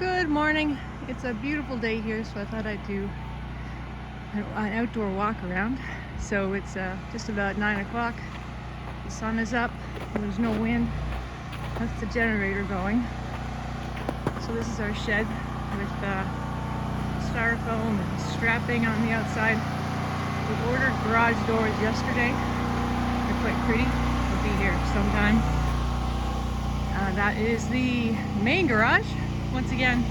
Good morning. It's a beautiful day here, so I thought I'd do an outdoor walk around. So it's just about 9 o'clock. The sun is up. There's no wind. That's the generator going. So this is our shed with styrofoam and strapping on the outside. We ordered garage doors yesterday. They're quite pretty. They'll be here sometime. That is the main garage. Once again,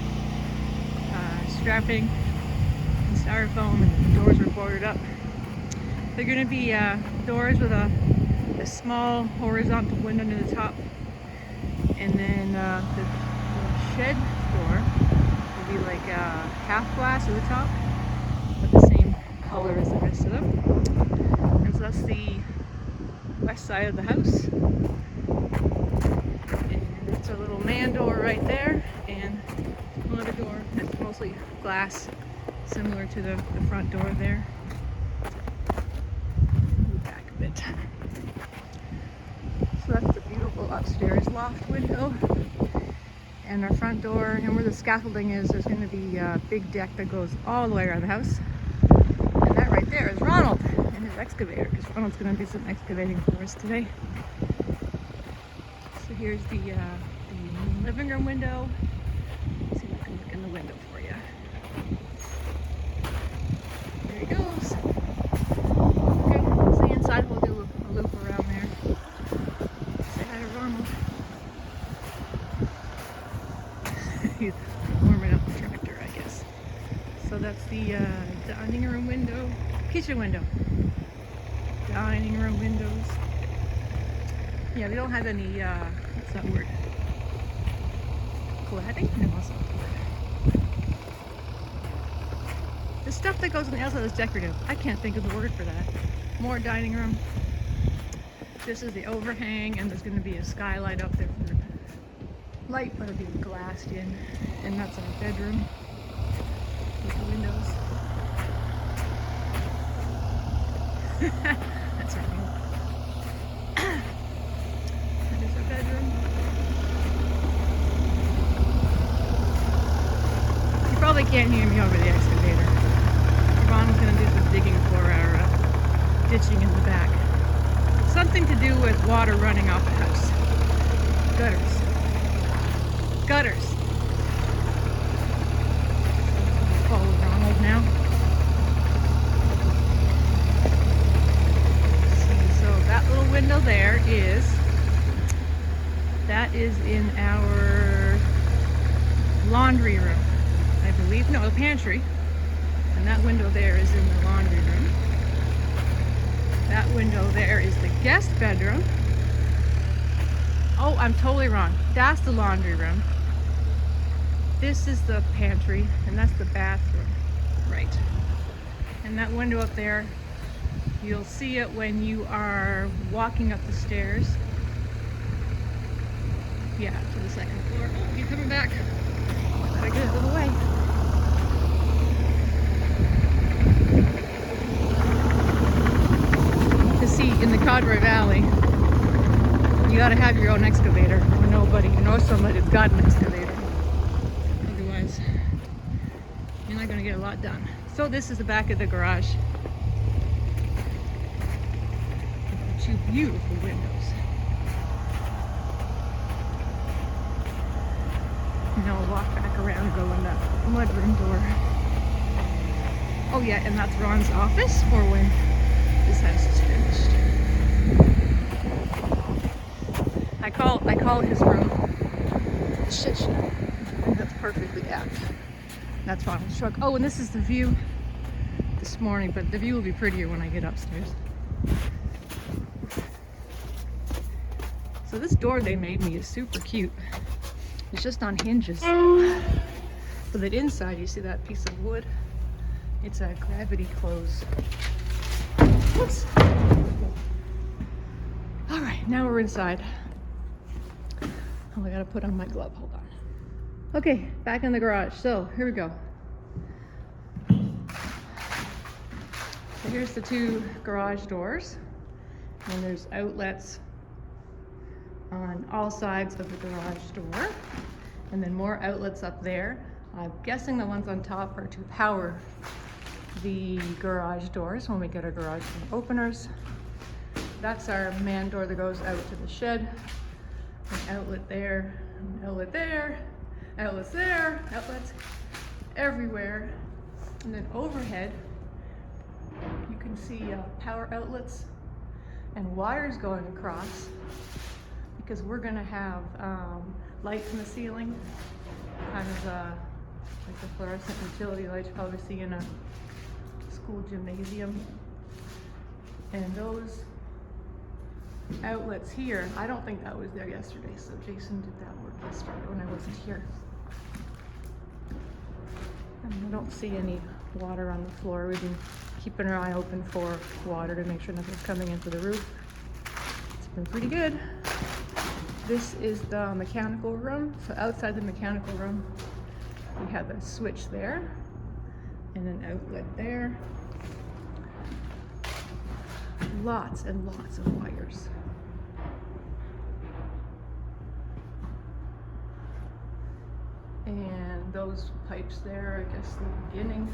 strapping and styrofoam, and the doors were boarded up. They're going to be doors with a small horizontal window to the top, and then the shed door will be like half glass at the top, but the same color as the rest of them. And so that's the west side of the house. It's a little man door right there, and another door that's mostly glass, similar to the front door there. Move back a bit. So that's the beautiful upstairs loft window. And our front door, and where the scaffolding is, there's going to be a big deck that goes all the way around the house. And that right there is Ronald and his excavator, because Ronald's going to do some excavating for us today. So here's the living room window. Let's see if I can look in the window for you. There he goes. Okay, let's see inside. We'll do a loop around there. Say hi to Ronald. He's warming up the tractor, I guess. So that's the dining room window, kitchen window, dining room windows. Yeah, we don't have any, what's that word? Cladding? No, that's not the word. The stuff that goes on the outside is decorative. I can't think of the word for that. More dining room. This is the overhang, and there's going to be a skylight up there for light, but it'll be glassed in. And that's our bedroom with the windows. That's right. That is our bedroom. You probably can't hear me over the excavator. Ronald's going to do some digging for our ditching in the back. Something to do with water running off the house. Gutters. Follow Ronald now. So that little window there is in our laundry room, I believe. No, the pantry. And that window there is in the laundry room. That window there is the guest bedroom. Oh, I'm totally wrong. That's the laundry room. This is the pantry, and that's the bathroom. Right. And that window up there, you'll see it when you are walking up the stairs. Yeah, to the second floor. Oh, you're coming back. Gotta get out of the way. To see in the Cadre Valley, you gotta have your own excavator, or nobody, somebody that's got an excavator. Otherwise, you're not gonna get a lot done. So this is the back of the garage. Two beautiful windows. Now we'll walk back around and go in that mudroom door. Oh yeah, and that's Ron's office for when this house is finished. I call his room the shit shed. I think that's perfectly apt. That's Ronald's truck. Oh, and this is the view this morning, but the view will be prettier when I get upstairs. So this door they made me is super cute. It's just on hinges. So that inside, you see that piece of wood? It's a gravity close. Whoops. All right, now we're inside. Oh, I gotta put on my glove, hold on. Okay, back in the garage. So here we go. So here's the two garage doors, and there's outlets on all sides of the garage door. and then more outlets up there. I'm guessing the ones on top are to power the garage doors when we get our garage door openers. That's our man door that goes out to the shed. An outlet there, an outlet there, outlets there, outlets everywhere. And then overhead, you can see power outlets and wires going across, because we're gonna have lights in the ceiling, kind of like the fluorescent utility lights you probably see in a school gymnasium. And those outlets here, I don't think that was there yesterday, so Jason did that work yesterday when I wasn't here. And I don't see any water on the floor. We've been keeping our eye open for water to make sure nothing's coming into the roof. It's been pretty good. This is the mechanical room. So outside the mechanical room, we have a switch there and an outlet there. Lots and lots of wires. And those pipes there, I guess the beginning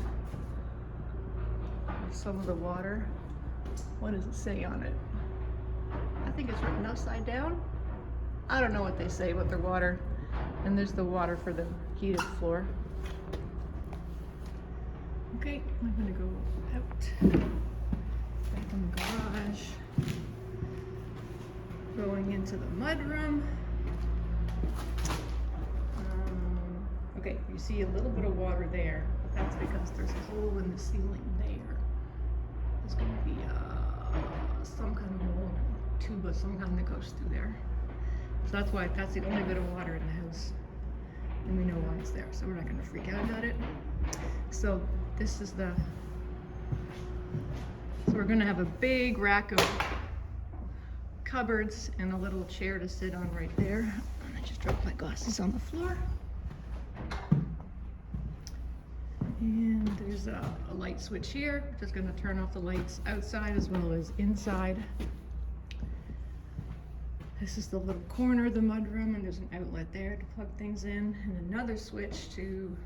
of some of the water. What does it say on it? I think it's written upside down. I don't know what they say about their water. And there's the water for the heated floor. Okay, I'm gonna go out. Back in the garage. Going into the mudroom. Okay, you see a little bit of water there, but that's because there's a hole in the ceiling there. There's gonna be some kind of hole, tube of some kind that goes through there. So that's the only bit of water in the house. And we know why it's there, so we're not gonna freak out about it. So this is so we're gonna have a big rack of cupboards and a little chair to sit on right there. And I just dropped my glasses on the floor. And there's a light switch here, which is going to turn off the lights outside as well as inside. This is the little corner of the mudroom, and there's an outlet there to plug things in, and another switch to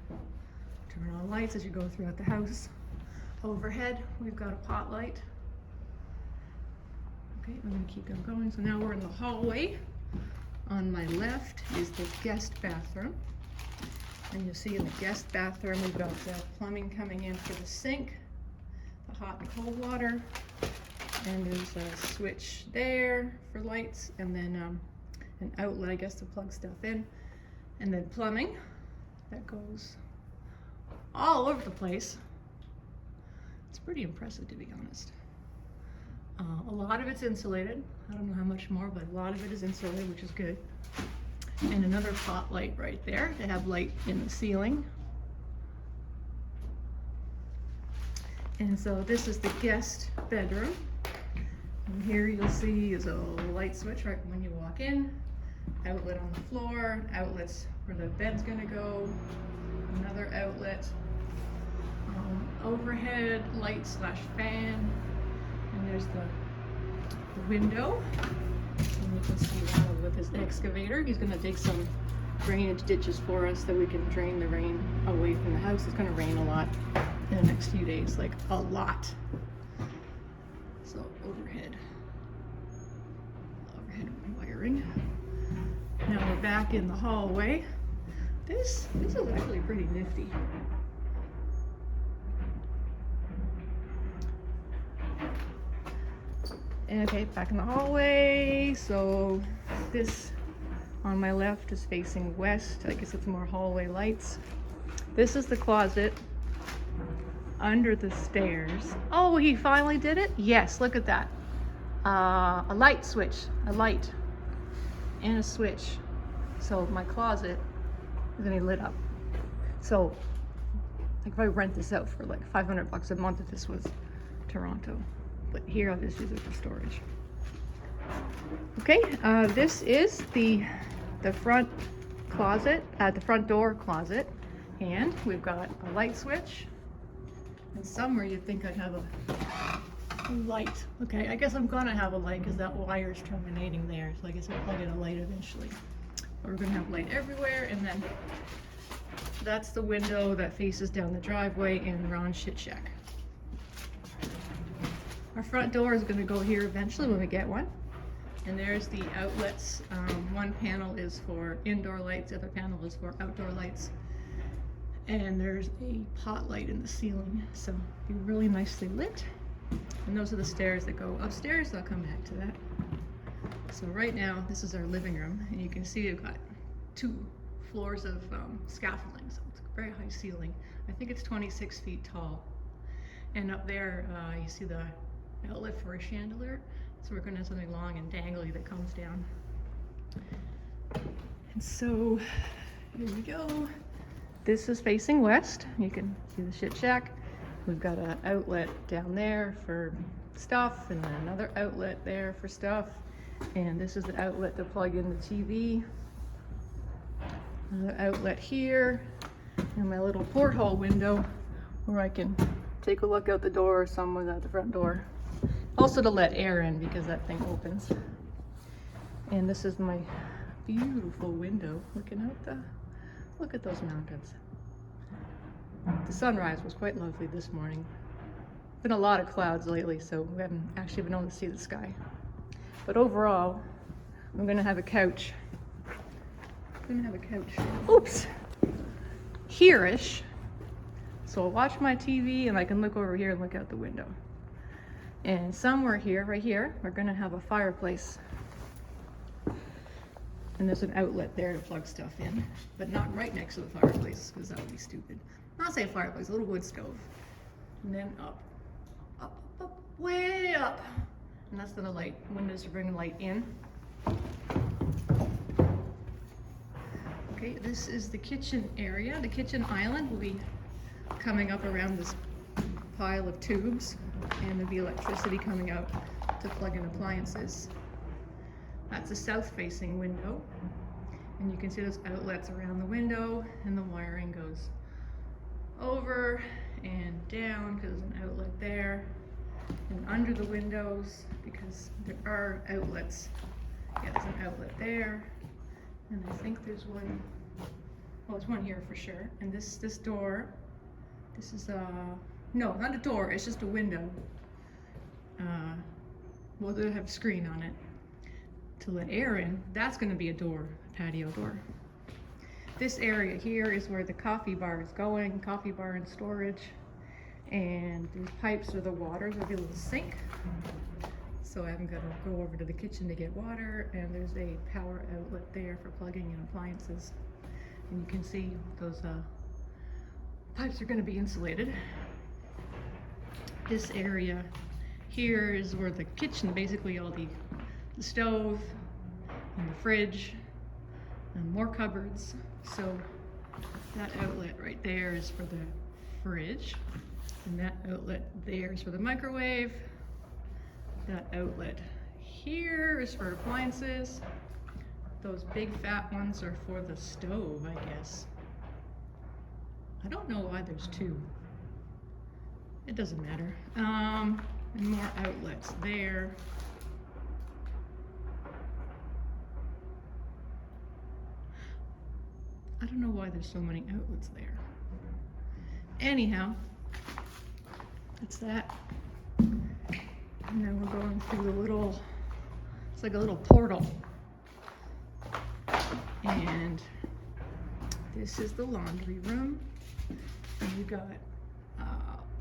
turn on lights as you go throughout the house. Overhead, we've got a pot light. Okay, I'm going to keep them going. So now we're in the hallway. On my left is the guest bathroom. And you'll see in the guest bathroom, we've got plumbing coming in for the sink, the hot and cold water, and there's a switch there for lights, and then an outlet, I guess, to plug stuff in, and then plumbing that goes all over the place. It's pretty impressive, to be honest. A lot of it's insulated. I don't know how much more, but a lot of it is insulated, which is good. And another pot light right there to have light in the ceiling. And so this is the guest bedroom. And here you'll see is a light switch right when you walk in, outlet on the floor, outlets where the bed's gonna go, another outlet, overhead light slash fan, and there's the window. And you can see Ronald with his excavator. He's gonna dig some drainage ditches for us so we can drain the rain away from the house. It's gonna rain a lot in the next few days, like a lot. So overhead wiring. Now we're back in the hallway. This is actually pretty nifty. Okay, back in the hallway. So this on my left is facing west. I guess it's more hallway lights. This is the closet under the stairs. Oh, he finally did it? Yes, look at that. A light switch, a light and a switch. So my closet is gonna be lit up. So like if I rent this out for like $500 a month if this was Toronto. But here I'll just use it for storage. Okay, this is the front closet, the front door closet. And we've got a light switch. And somewhere you'd think I'd have a light. Okay, I guess I'm gonna have a light because that wire's terminating there. So I guess I'll plug in a light eventually. We're gonna have light everywhere, and then that's the window that faces down the driveway in Ron's Shit Shack. Our front door is gonna go here eventually when we get one. And there's the outlets. One panel is for indoor lights, the other panel is for outdoor lights. And there's a pot light in the ceiling, so it'll be really nicely lit. And those are the stairs that go upstairs. I'll come back to that. So right now, this is our living room, and you can see we've got 2 floors of scaffolding, so it's a very high ceiling. I think it's 26 feet tall. And up there, you see the outlet for a chandelier. So we're gonna have something long and dangly that comes down. And so, here we go. This is facing west. You can see the Shit Shack. We've got an outlet down there for stuff, and then another outlet there for stuff. And this is the outlet to plug in the TV. Another outlet here, and my little porthole window where I can take a look out the door or someone at the front door. Also to let air in because that thing opens. And this is my beautiful window looking out look at those mountains. The sunrise was quite lovely this morning. Been a lot of clouds lately, so we haven't actually been able to see the sky. But overall, I'm gonna have a couch. Oops! Here-ish. So I'll watch my TV and I can look over here and look out the window. And somewhere here, right here, we're gonna have a fireplace. And there's an outlet there to plug stuff in, but not right next to the fireplace, because that would be stupid. Not say a fireplace, a little wood stove. And then up, way up. And that's the light, windows to bring the light in. Okay, this is the kitchen area. The kitchen island will be coming up around this pile of tubes, and there'll be electricity coming out to plug in appliances. That's a south-facing window, and you can see those outlets around the window, and the wiring goes over and down because there's an outlet there, and under the windows because there are outlets. Yeah, there's an outlet there, and I think there's one. Well, there's one here for sure. And this door, this is no, not a door. It's just a window. Well, they'll have a screen on it to let air in. That's going to be a door, a patio door. This area here is where the coffee bar is going, coffee bar and storage. And there's pipes for the water. There'll be a little sink. So I'm going to go over to the kitchen to get water, and there's a power outlet there for plugging in appliances. And you can see those pipes are going to be insulated. This area here is where the kitchen, basically all the stove and the fridge and more cupboards. So that outlet right there is for the fridge, and that outlet there is for the microwave. That outlet here is for appliances. Those big fat ones are for the stove, I guess. I don't know why there's 2. It doesn't matter. And more outlets there. I don't know why there's so many outlets there. Anyhow, that's that. And then we're going through the little, it's like a little portal. And this is the laundry room. And you've got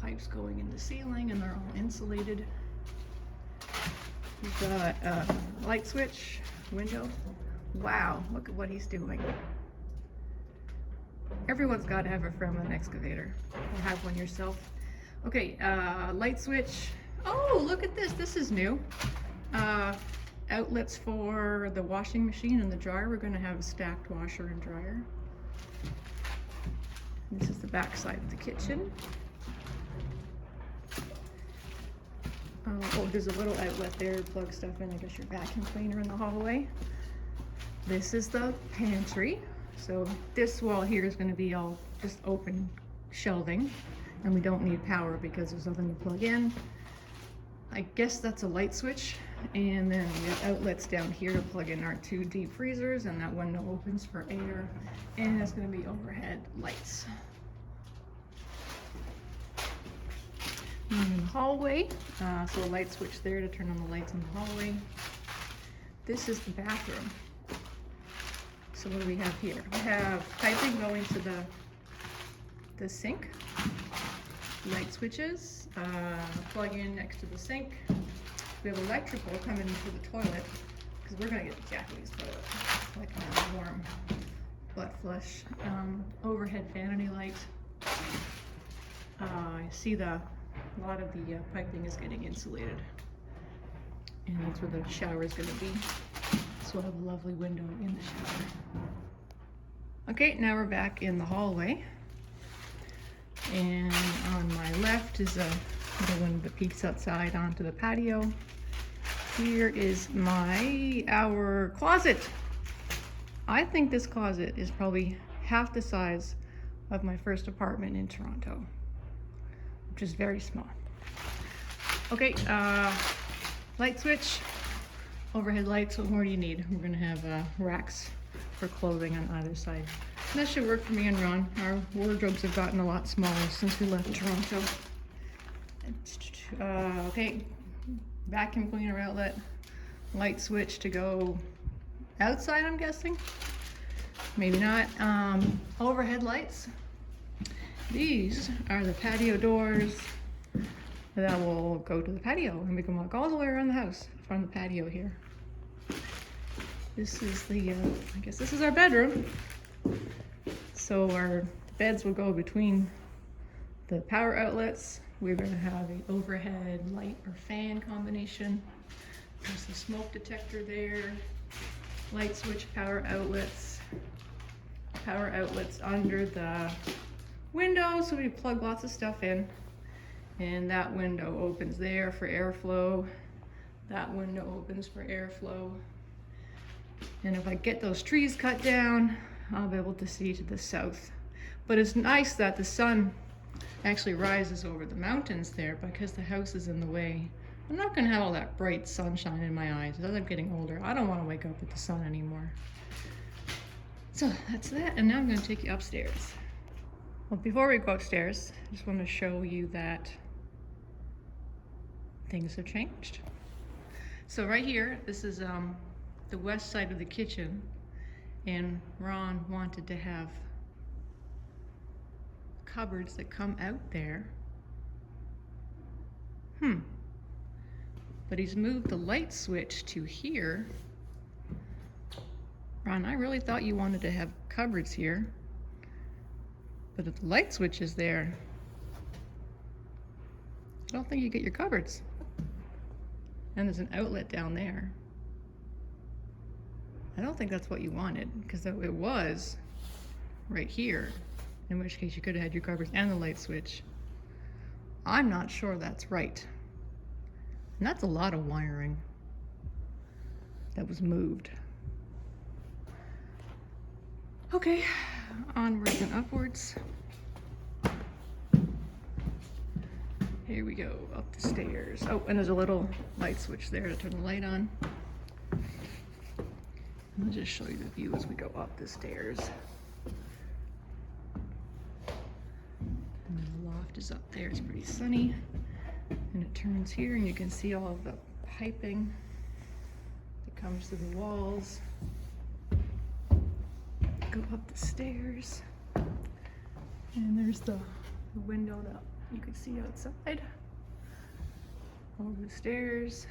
pipes going in the ceiling, and they're all insulated. You've got a light switch, window. Wow, look at what he's doing. Everyone's got to have a friend with an excavator, or have one yourself. Okay, light switch. Oh, look at this. This is new. Outlets for the washing machine and the dryer. We're going to have a stacked washer and dryer. This is the back side of the kitchen. Oh, there's a little outlet there to plug stuff in. I guess your vacuum cleaner in the hallway. This is the pantry. So this wall here is going to be all just open shelving, and we don't need power because there's nothing to plug in. I guess that's a light switch. And then we have outlets down here to plug in our 2 deep freezers, and that window opens for air, and it's going to be overhead lights. In the hallway, so a light switch there to turn on the lights in the hallway. This is the bathroom. So what do we have here? We have piping going to the sink, light switches, plug in next to the sink. We have electrical coming into the toilet, because we're gonna get the Japanese toilet, like a warm butt flush. Overhead vanity light. I see a lot of the piping is getting insulated, and that's where the shower is gonna be. So we'll have a lovely window in the shower. Okay, now we're back in the hallway. And on my left is the window that peeks outside onto the patio. Here is our closet. I think this closet is probably half the size of my first apartment in Toronto, which is very small. Okay, light switch, overhead lights. What more do you need? We're gonna have racks for clothing on either side. And that should work for me and Ron. Our wardrobes have gotten a lot smaller since we left Toronto. Okay, vacuum cleaner outlet, light switch to go outside, I'm guessing. Maybe not. Overhead lights. These are the patio doors that will go to the patio, and we can walk all the way around the house from the patio here. This is the, I guess this is our bedroom. So our beds will go between the power outlets. We're gonna have an overhead light or fan combination. There's the smoke detector there. Light switch, power outlets. Power outlets under the window, so we plug lots of stuff in. And that window opens there for airflow. That window opens for airflow. And if I get those trees cut down, I'll be able to see to the south. But it's nice that the sun actually rises over the mountains there, because the house is in the way. I'm not gonna have all that bright sunshine in my eyes. As I'm getting older, I don't wanna wake up with the sun anymore. So that's that, and now I'm gonna take you upstairs. Well, before we go upstairs, I just wanna show you that things have changed. So right here, this is the west side of the kitchen, and Ron wanted to have cupboards that come out there. But he's moved the light switch to here. Ron, I really thought you wanted to have cupboards here, but if the light switch is there, I don't think you get your cupboards. And there's an outlet down there. I don't think that's what you wanted, because it was right here, in which case you could have had your cupboards and the light switch. I'm not sure that's right. And that's a lot of wiring that was moved. Okay, onwards and upwards. Here we go, up the stairs. Oh, and there's a little light switch there to turn the light on. I'll just show you the view as we go up the stairs. And then the loft is up there, it's pretty sunny. And it turns here and you can see all of the piping that comes through the walls. Go up the stairs. And there's the window that you can see outside. Over the stairs.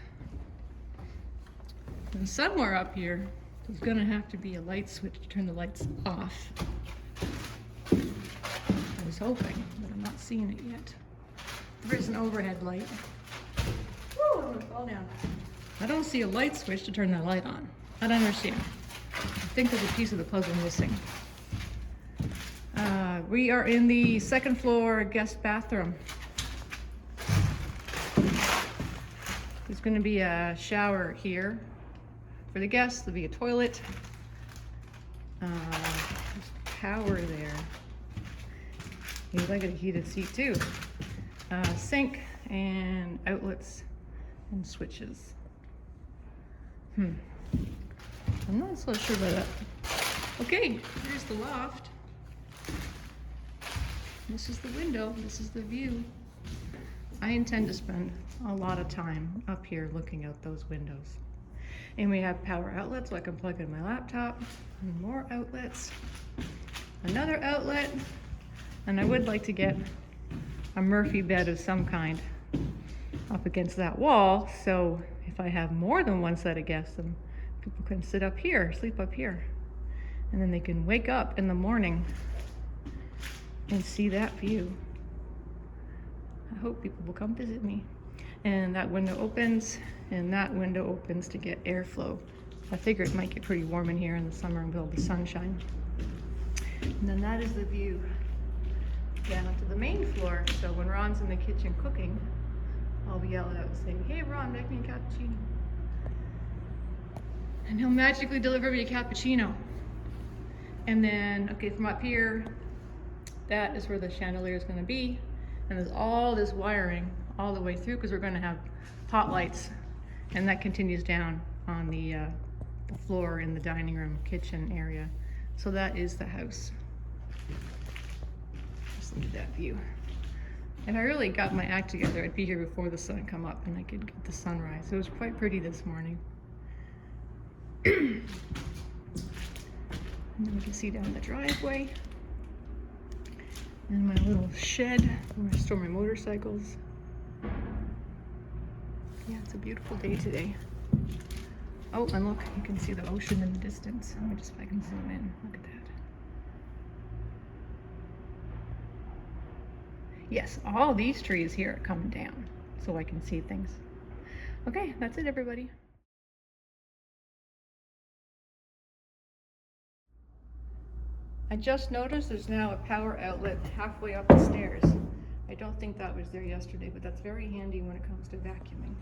And somewhere up here, there's gonna have to be a light switch to turn the lights off. I was hoping, but I'm not seeing it yet. There is an overhead light. Woo, I'm gonna fall down. I don't see a light switch to turn that light on. I don't understand. I think there's a piece of the puzzle missing. We are in the second floor guest bathroom. There's going to be a shower here for the guests. There'll be a toilet. There's power there. Maybe I get a heated seat too. Sink and outlets and switches. I'm not so sure about that. Okay, here's the loft. This is the window, this is the view. I intend to spend a lot of time up here looking out those windows. And we have power outlets so I can plug in my laptop, and more outlets, another outlet, and I would like to get a Murphy bed of some kind up against that wall, so if I have more than one set of guests, then people can sit up here, sleep up here, and then they can wake up in the morning and see that view. I hope people will come visit me. And that window opens, and that window opens to get airflow. I figure it might get pretty warm in here in the summer with all the sunshine. And then that is the view down to the main floor. So when Ron's in the kitchen cooking, I'll be yelling out saying, "Hey Ron, make me a cappuccino." And he'll magically deliver me a cappuccino. And then, okay, from up here, that is where the chandelier is going to be. And there's all this wiring all the way through because we're going to have pot lights. And that continues down on the floor in the dining room, kitchen area. So that is the house. Just look at that view. If I really got my act together, I'd be here before the sun come up and I could get the sunrise. It was quite pretty this morning. And then we can see down the driveway. And my little shed where I store my motorcycles. Yeah, it's a beautiful day today. Oh, and look, you can see the ocean in the distance. Let me just, if I can zoom in, look at that. Yes, all these trees here are coming down so I can see things. Okay, that's it, everybody. I just noticed there's now a power outlet halfway up the stairs. I don't think that was there yesterday, but that's very handy when it comes to vacuuming.